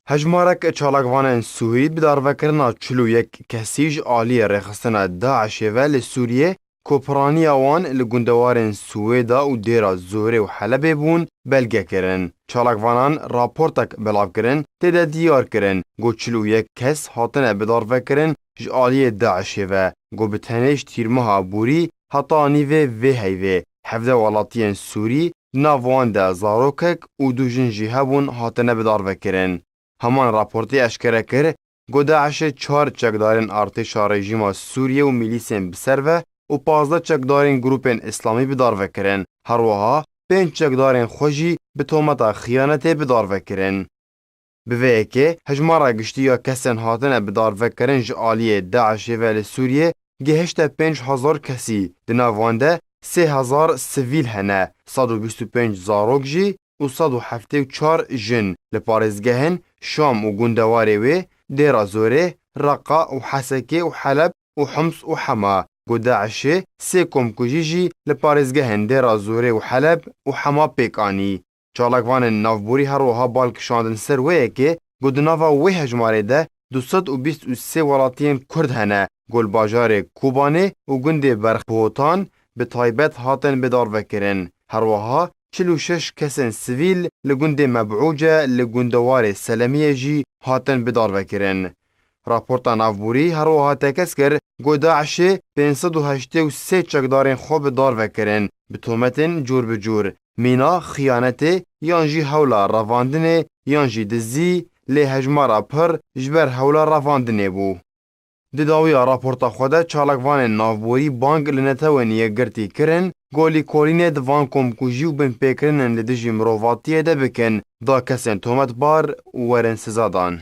هجمارك چالاکوان سوری بدارvekirina çilo yek kesî ji aliyê rêxistina Daişê ve li Sûriyê koparaniya wan li gundewarên Swêda û dêra Zorê û Helebê bûn belge kirin. Çalakvanan raportek belav kirin têde diyar kirin got çilo yek kes hatine bidarvekirin ji aliyê Daişê ve got bi tenê ji tîrmeha borî heta nîvê vê heyvê hevde welatiyên Sûrî nav wan de zarokek û du jin jî hebûn hatine bidarvekirin. Heman raportê eşkere kir got Daişê 4 çekdarên artêşa rejîma Sûriye û milîsên bi ser ve û 15 çekdarên grûpên îslamî bidarvekirin. Her wiha 5 çekdarên xwe jî bi tometa xıyanetê bidarvekirin. Bi vê yekê hejmara giştî ya kesên hatine bidarvekirin ji aliyê Daişê ve li Sûriyê gihişte 5000 kesî. Di nav wan de 3000 sivîl hene, 125 zarok jî û 174 jin li parêzgehên Şam û gundewarê wê dêra Zorê, Reqa û Hesekê û Heleb û Hims û Hema. Got Daişê 3 komkujî jî li parêzgehên dêra Zorê û Heleb û Hema pêk anî. Çalakvanên navborî her wiha balkişandin ser wê yekê got di nava wê hejmarê de 223 welatiyên Kurd hene gol bajarê Kobanê û gundê Berxpotan bi taybet hatin bidarvekirin. Her wiha 46 kesên sivîl li gundê Meb'ûce li gundewarê Selemiyê jî hatin bidarvekirin. Raporta navborî her wiha tekez kir got Daişê 583 çekdarên xwe bidarvekirin bi tometên cûr bi cûr, mîna xıyanetê yan jî hewla revandinê yan jî dizî lê hejmara pir ji ber hewla revandinê bû. Di dawiya raporta xwe de çalakvanên navborî bang li netewên yekgirtî kirin got lêkolînê di van komkujî û binpêkirinin li dijî mirovatiyê de bikin da kesên tometbar û werin siza dan.